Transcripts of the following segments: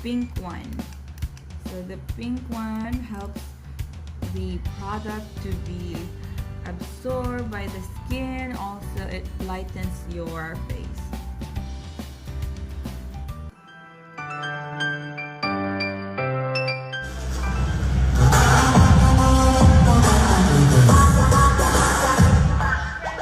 pink one. So the pink one helps the product to be absorbed by the skin. Also, it lightens your face.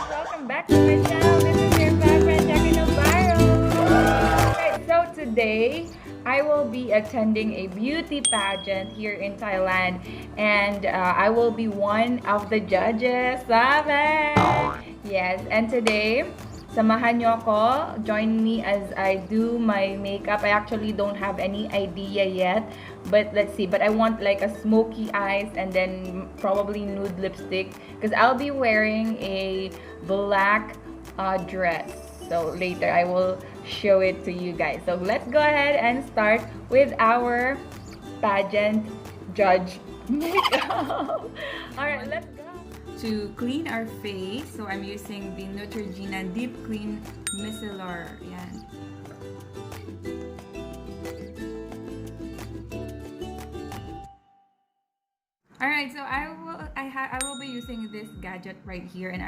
Welcome back to my channel. This is your friend Jackie Navarro. Alright, so today I will be attending a beauty pageant here in Thailand, and I will be one of the judges. Yes, and today, samahan nyo ako. Join me as I do my makeup. I actually don't have any idea yet, but let's see. But I want like a smoky eyes and then probably nude lipstick because I'll be wearing a black dress. So later I will show it to you guys. So let's go ahead and start with our pageant judge makeup. Alright, let's go. To clean our face, so I'm using the Neutrogena Deep Clean Micellar. Yan. Alright, so I will be using this gadget right here, and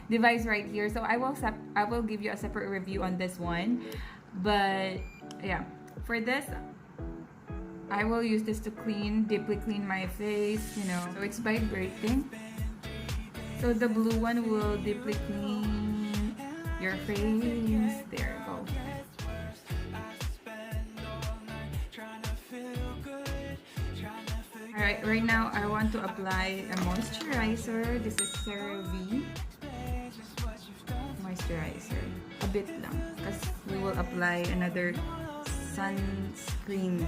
device right here. So I will give you a separate review on this one. But yeah, for this I will use this to deeply clean my face, you know. So it's vibrating. So the blue one will deeply clean your face. There you go. Alright, right now I want to apply a moisturizer. This is CeraVe moisturizer. A bit lang, because we will apply another sunscreen.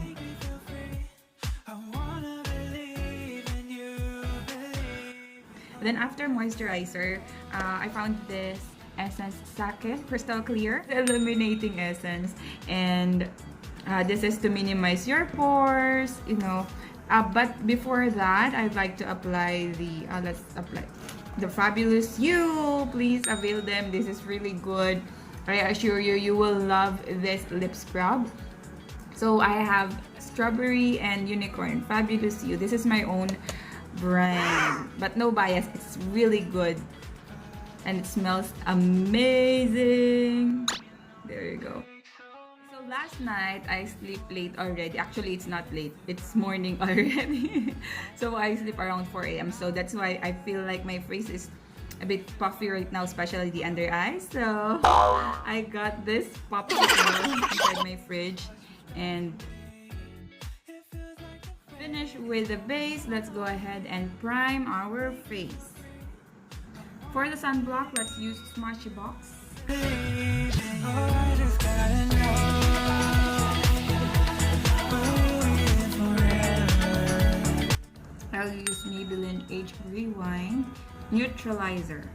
Then after moisturizer, I found this Essence Sake Crystal Clear Illuminating Essence, and this is to minimize your pores, you know. But before that, I'd like to apply the let's apply the Fabulous You. Please avail them. This is really good. I assure you, you will love this lip scrub. So I have Strawberry and Unicorn Fabulous You. This is my own brand, but no bias. It's really good and it smells amazing. There you go. So last night I sleep late already. Actually, it's not late, it's morning already. So I sleep around 4 a.m. so that's why I feel like my face is a bit puffy right now, especially the under eyes. So I got this popsicle inside my fridge, and finish with the base. Let's go ahead and prime our face. For the sunblock, let's use Smashbox. I'll use Maybelline Age Rewind Neutralizer.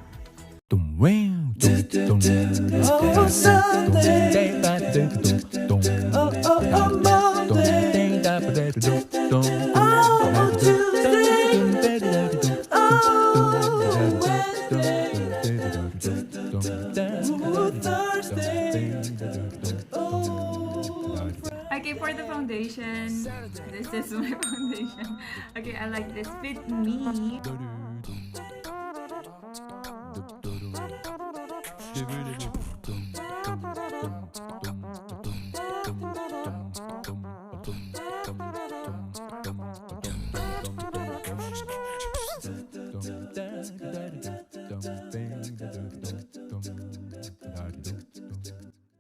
Okay, for the foundation, this is my foundation. Okay, I like this Fit Me.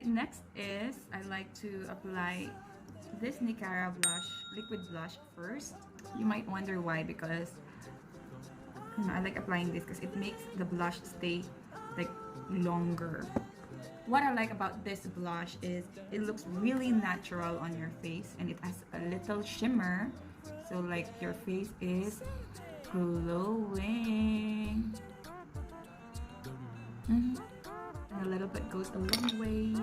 Next is, I like to apply this Nicara blush, liquid blush first. You might wonder why, because I like applying this because it makes the blush stay like longer. What I like about this blush is it looks really natural on your face, and it has a little shimmer, so like your face is glowing. And a little bit goes a long way.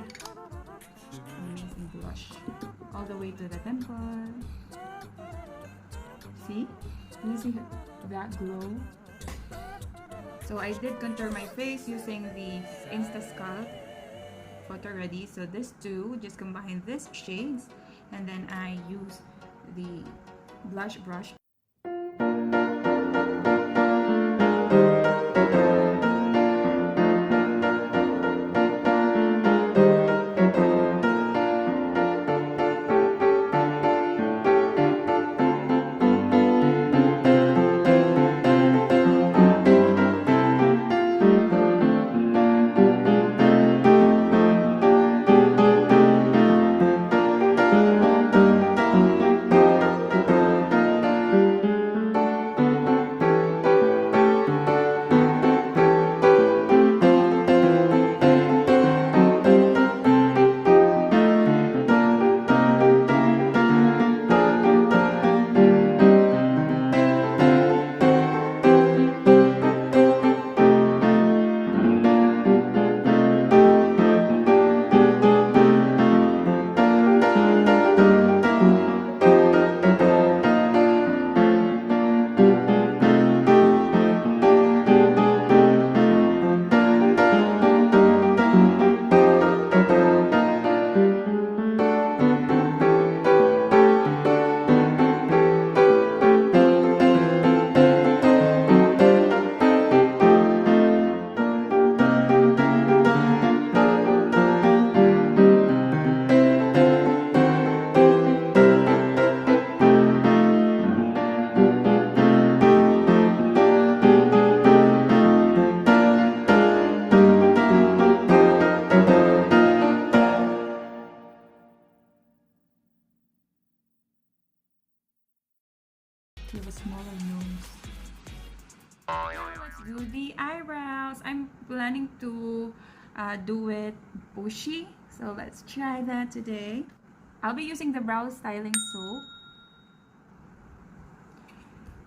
Amazing blush all the way to the temple. See? Can you see that glow? So I did contour my face using the Insta Sculpt photo ready. So this two, just combine these shades, and then I use the blush brush. You have a smaller nose. Let's do the eyebrows. I'm planning to do it bushy, so let's try that today. I'll be using the brow styling soap,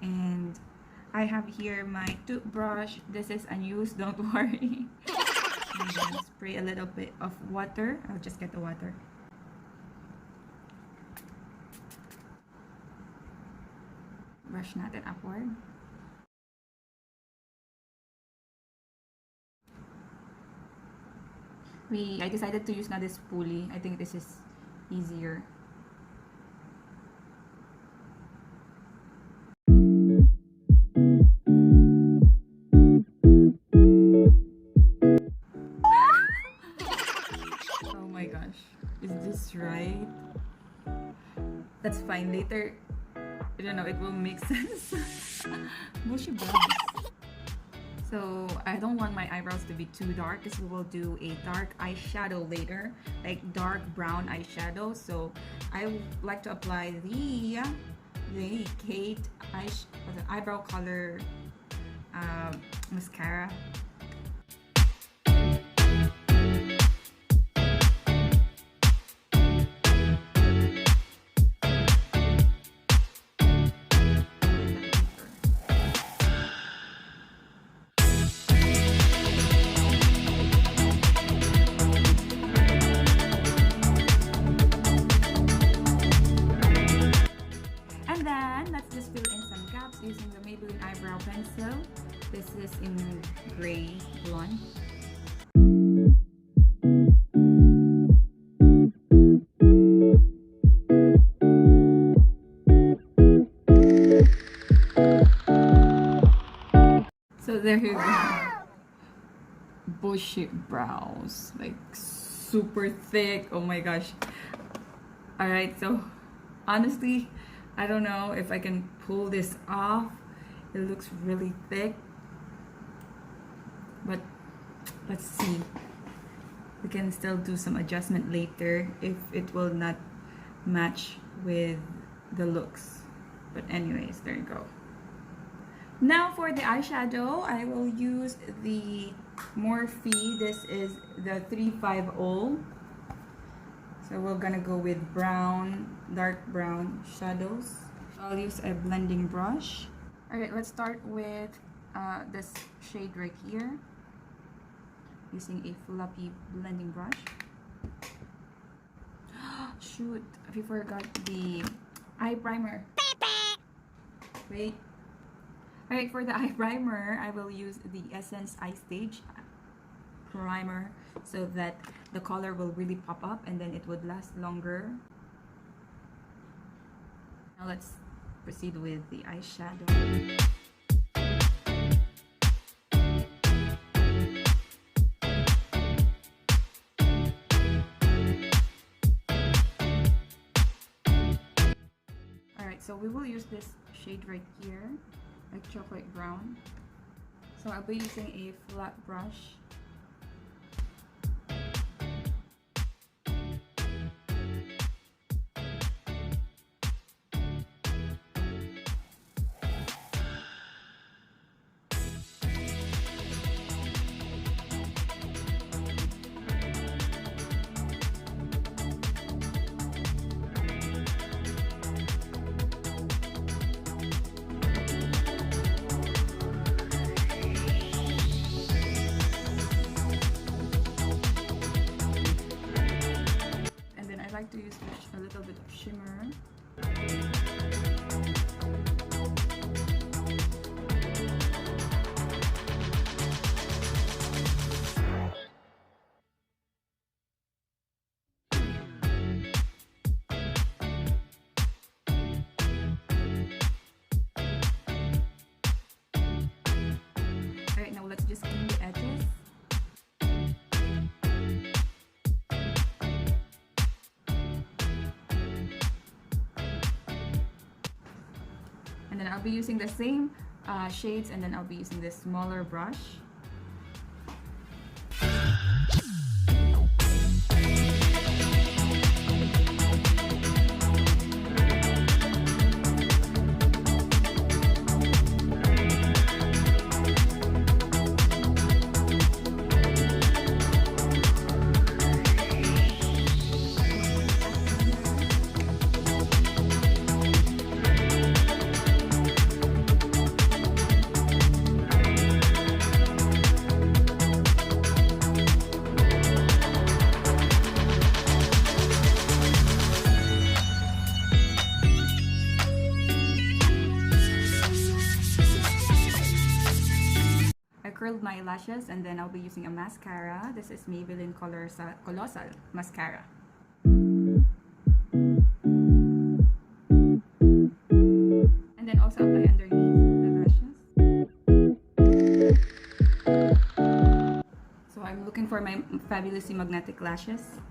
and I have here my toothbrush. This is unused, don't worry. And then spray a little bit of water. I'll just get the water. Brush natin upward. I decided to use now this pulley. I think this is easier. Oh my gosh. Is this right? That's fine. Later, I don't know, it will make sense. Bushy brows. So I don't want my eyebrows to be too dark because we will do a dark eyeshadow later, like dark brown eyeshadow. So I would like to apply the Kate eyebrow color mascara. Let's just fill in some gaps using the Maybelline eyebrow pencil. This is in gray blonde. So there you go. Bushy brows, like super thick. Oh my gosh. Alright, so honestly, I don't know if I can pull this off. It looks really thick, but let's see. We can still do some adjustment later if it will not match with the looks. But anyways, there you go. Now for the eyeshadow, I will use the Morphe. This is the 350. So we're gonna go with brown, dark brown shadows. I'll use a blending brush. Alright, let's start with this shade right here. Using a fluffy blending brush. Shoot, I forgot the eye primer. Wait. Alright, for the eye primer, I will use the Essence Eye Stage Primer. so that the color will really pop up and then it would last longer. Now let's proceed with the eyeshadow. Alright, so we will use this shade right here, like chocolate brown. So I'll be using a flat brush. I like to use a little bit of shimmer. Alright, now let's just clean the edges. And then I'll be using the same shades, and then I'll be using this smaller brush. Curled my lashes, and then I'll be using a mascara. This is Maybelline Colossal Mascara. And then also apply underneath the lashes. So I'm looking for my Fabulousy Magnetic Lashes.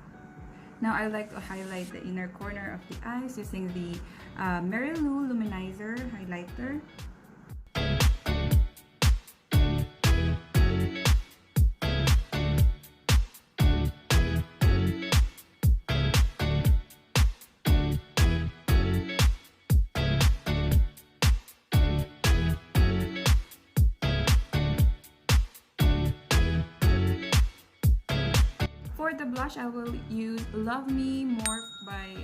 Now I like to highlight the inner corner of the eyes using the Mary Lou Luminizer Highlighter. For the blush, I will use Love Me More by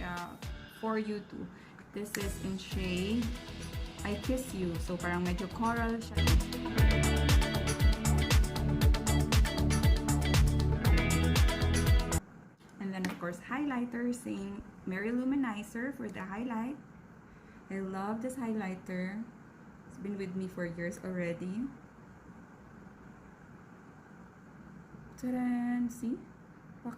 For You Too. This is in shade I Kiss You. So parang medyo coral siya. And then of course highlighter, same Mary Luminizer for the highlight. I love this highlighter. It's been with me for years already. Ta-da! See? I'll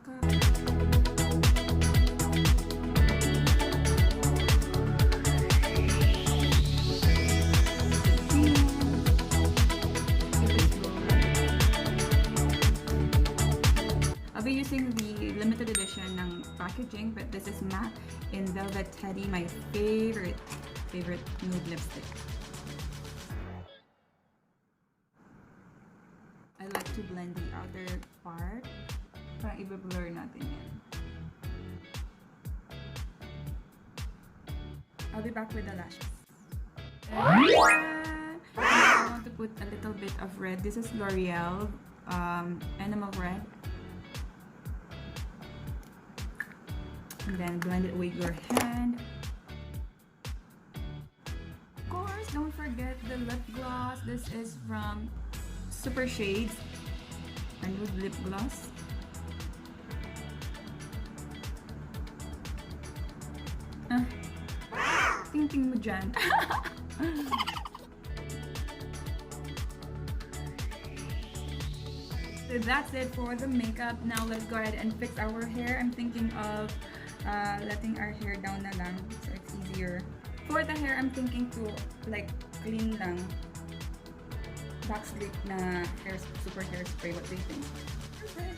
be using the limited edition ng packaging, but this is matte in Velvet Teddy, my favorite nude lipstick. I like to blend the outer part. Parang i-blur natin yan. I'll be back with the lashes. And I want to put a little bit of red. This is L'Oreal Enamel Red. And then blend it with your hand. Of course, don't forget the lip gloss. This is from Super Shades, a nude lip gloss. Ting-ting mo dyan. So that's it for the makeup. Now let's go ahead and fix our hair. I'm thinking of letting our hair down na lang so it's easier. For the hair, I'm thinking to like clean lang. Back slick na super hairspray. What do you think? Okay.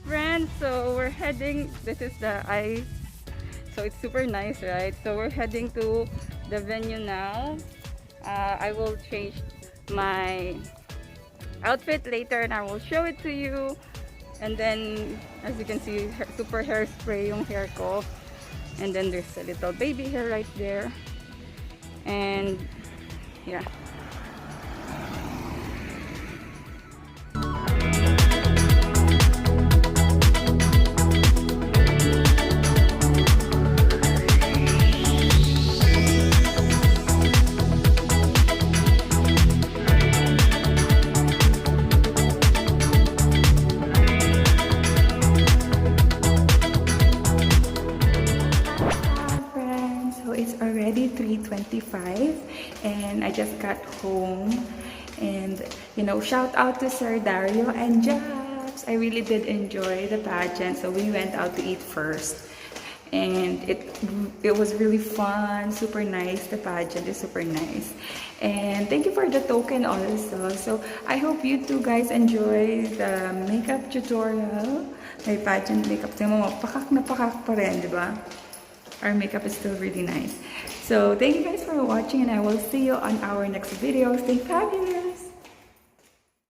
Friends, so we're heading, this is the ice, so it's super nice, right? So we're heading to the venue now. I will change my outfit later and I will show it to you. And then as you can see, super hairspray yung hair ko, and then there's a little baby hair right there, and yeah. It's already 3:25 and I just got home, and you know, shout out to Sir Dario and Jobs. I really did enjoy the pageant, so we went out to eat first and it was really fun, super nice. The pageant is super nice, and thank you for the token also. So I hope you two guys enjoy the makeup tutorial. My pageant makeup, tingnan mo, pakak na pakak pa rin, di ba? Our makeup is still really nice. So thank you guys for watching, and I will see you on our next video. Stay fabulous!